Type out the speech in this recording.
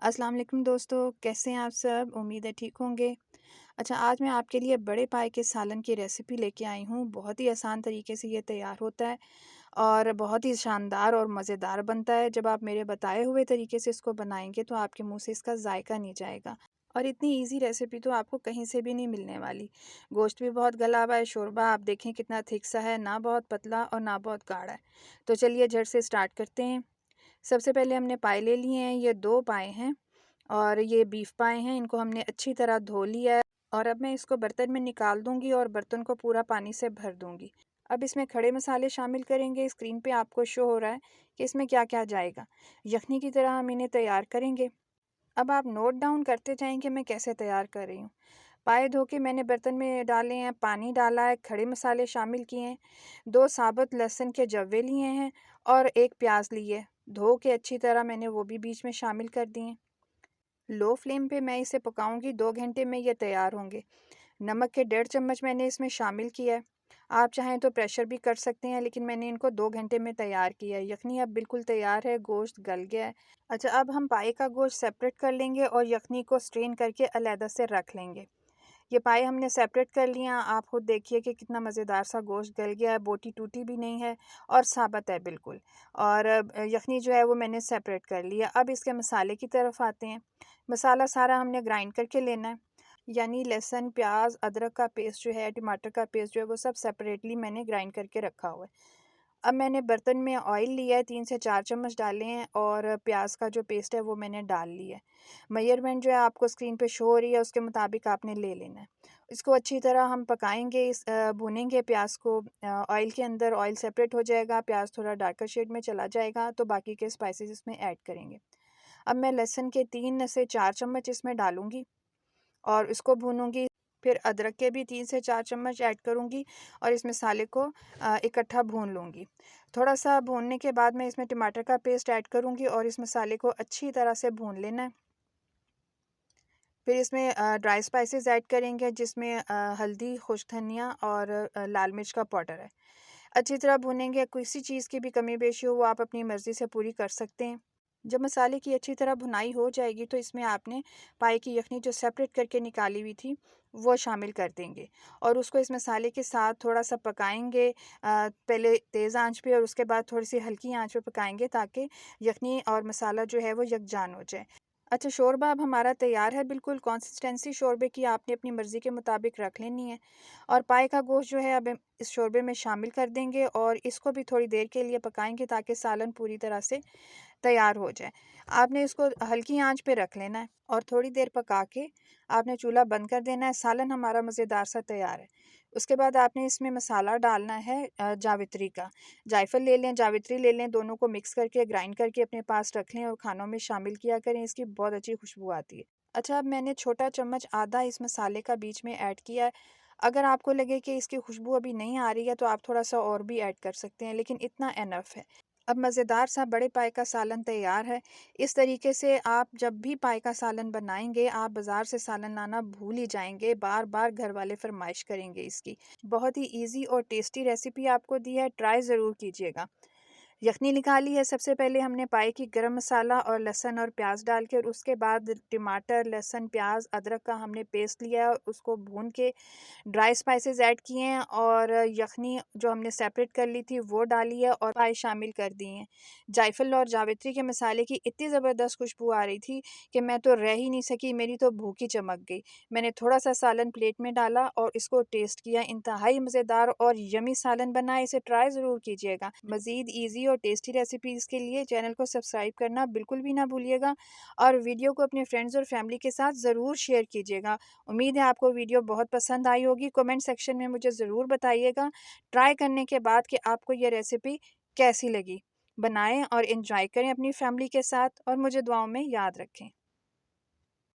अस्सलाम वालेकुम दोस्तों, कैसे हैं आप सब? उम्मीद है ठीक होंगे। अच्छा, आज मैं आपके लिए बड़े पाए के सालन की रेसिपी लेके आई हूँ। बहुत ही आसान तरीके से ये तैयार होता है और बहुत ही शानदार और मज़ेदार बनता है। जब आप मेरे बताए हुए तरीके से इसको बनाएँगे तो आपके मुँह से इसका जायका नहीं जाएगा। और इतनी ईज़ी रेसिपी तो आपको कहीं से भी नहीं मिलने वाली। गोश्त भी बहुत गला हुआ है, शोरबा आप देखें कितना थिक सा है, ना बहुत पतला और ना बहुत गाढ़ा है। तो चलिए झट से स्टार्ट करते हैं। सबसे पहले हमने पाए ले लिए हैं, ये 2 पाए हैं। और ये बीफ पाए हैं, इनको हमने अच्छी तरह धो लिया है। और अब मैं इसको बर्तन में निकाल दूंगी और बर्तन को पूरा पानी से भर दूंगी। अब इसमें खड़े मसाले शामिल करेंगे। स्क्रीन पे आपको शो हो रहा है कि इसमें क्या क्या जाएगा। यखनी की तरह हम इन्हें तैयार करेंगे। अब आप नोट डाउन करते जाएं कि मैं कैसे तैयार कर रही हूँ। पाए धो के मैंने बर्तन में डाले हैं, पानी डाला है, खड़े मसाले शामिल किए हैं, 2 साबुत लहसुन के जव्वे लिए हैं और 1 प्याज लिए। धो के अच्छी तरह मैंने वो भी बीच में शामिल कर दिए। लो फ्लेम पे मैं इसे पकाऊंगी, 2 घंटे में ये तैयार होंगे। नमक के 1.5 चम्मच मैंने इसमें शामिल किया है। आप चाहें तो प्रेशर भी कर सकते हैं, लेकिन मैंने इनको 2 घंटे में तैयार किया है। यखनी अब बिल्कुल तैयार है, गोश्त गल गया है। अच्छा, अब हम पाए का गोश्त सेपरेट कर लेंगे और यखनी को स्ट्रेन करके अलहदा से रख लेंगे। ये पाए हमने सेपरेट कर लिया। आप खुद देखिए कि कितना मज़ेदार सा गोश्त गल गया है, बोटी टूटी भी नहीं है और साबुत है बिल्कुल। और यखनी जो है वो मैंने सेपरेट कर लिया। अब इसके मसाले की तरफ आते हैं। मसाला सारा हमने ग्राइंड करके लेना है, यानी लहसुन, प्याज, अदरक का पेस्ट जो है, टमाटर का पेस्ट जो है, वो सब सेपरेटली मैंने ग्राइंड करके रखा हुआ है। अब मैंने बर्तन में ऑयल लिया है, 3 से 4 चम्मच डाले हैं और प्याज का जो पेस्ट है वो मैंने डाल लिया है। मेजरमेंट जो है आपको स्क्रीन पे शो हो रही है, उसके मुताबिक आपने ले लेना है। इसको अच्छी तरह हम पकाएंगे, भूनेंगे प्याज को ऑयल के अंदर। ऑयल सेपरेट हो जाएगा, प्याज थोड़ा डार्कर शेड में चला जाएगा तो बाकी के स्पाइसेस इसमें ऐड करेंगे। अब मैं लहसुन के 3 से 4 चम्मच इसमें डालूंगी और इसको भूनूंगी। फिर अदरक के भी 3 से 4 चम्मच ऐड करूंगी और इस मसाले को इकट्ठा भून लूँगी। थोड़ा सा भूनने के बाद मैं इसमें टमाटर का पेस्ट ऐड करूंगी और इस मसाले को अच्छी तरह से भून लेना है। फिर इसमें ड्राई स्पाइसेस ऐड करेंगे, जिसमें हल्दी, खुश्क धनिया और लाल मिर्च का पाउडर है। अच्छी तरह भूनेंगे। किसी चीज़ की भी कमी बेशी हो वो आप अपनी मर्ज़ी से पूरी कर सकते हैं। जब मसाले की अच्छी तरह भुनाई हो जाएगी तो इसमें आपने पाए की यखनी जो सेपरेट करके निकाली हुई थी वो शामिल कर देंगे और उसको इस मसाले के साथ थोड़ा सा पकाएंगे। पहले तेज़ आंच पे और उसके बाद थोड़ी सी हल्की आंच पे पकाएंगे ताकि यखनी और मसाला जो है वो यकजान हो जाए। अच्छा, शोरबा अब हमारा तैयार है बिल्कुल। कंसिस्टेंसी शोरबे की आपने अपनी मर्ज़ी के मुताबिक रख लेनी है। और पाए का गोश्त जो है अब हम इस शोरबे में शामिल कर देंगे और इसको भी थोड़ी देर के लिए पकाएंगे ताकि सालन पूरी तरह से तैयार हो जाए। आपने इसको हल्की आंच पे रख लेना है और थोड़ी देर पका के आपने चूल्हा बंद कर देना है। सालन हमारा मज़ेदार सा तैयार है। उसके बाद आपने इसमें मसाला डालना है जावित्री का। जायफल ले लें, जावित्री ले लें, दोनों को मिक्स करके ग्राइंड करके अपने पास रख लें और खानों में शामिल किया करें। इसकी बहुत अच्छी खुशबू आती है। अच्छा, अब मैंने छोटा चम्मच आधा इस मसाले का बीच में ऐड किया है। अगर आपको लगे कि इसकी खुशबू अभी नहीं आ रही है तो आप थोड़ा सा और भी ऐड कर सकते हैं, लेकिन इतना एनफ है। अब मज़ेदार सा बड़े पाए का सालन तैयार है। इस तरीके से आप जब भी पाए का सालन बनाएंगे, आप बाज़ार से सालन लाना भूल ही जाएंगे। बार बार घर वाले फरमाइश करेंगे इसकी। बहुत ही इजी और टेस्टी रेसिपी आपको दी है, ट्राई ज़रूर कीजिएगा। यखनी निकाली है। सबसे पहले हमने पाए कि गरम मसाला और लहसुन और प्याज डाल के और उसके बाद टमाटर, लहसुन, प्याज, अदरक का हमने पेस्ट लिया और उसको भून के ड्राई स्पाइसेस ऐड किए हैं और यखनी जो हमने सेपरेट कर ली थी वो डाली है और पाए शामिल कर दिए हैं। जायफल और जावित्री के मसाले की इतनी ज़बरदस्त खुशबू आ रही थी कि मैं तो रह ही नहीं सकी, मेरी तो भूख ही चमक गई। मैंने थोड़ा सा सालन प्लेट में डाला और इसको टेस्ट किया। इंतहाई मज़ेदार और यमी सालन बना है। इसे ट्राई ज़रूर कीजिएगा। मज़ीद ईजी और टेस्टी रेसिपीज़ के लिए चैनल को सब्सक्राइब करना बिल्कुल भी ना भूलिएगा और वीडियो को अपने फ्रेंड्स और फैमिली के साथ ज़रूर शेयर कीजिएगा। उम्मीद है आपको वीडियो बहुत पसंद आई होगी। कमेंट सेक्शन में मुझे ज़रूर बताइएगा ट्राई करने के बाद कि आपको ये रेसिपी कैसी लगी। बनाएं और एंजॉय करें अपनी फैमिली के साथ और मुझे दुआओं में याद रखें।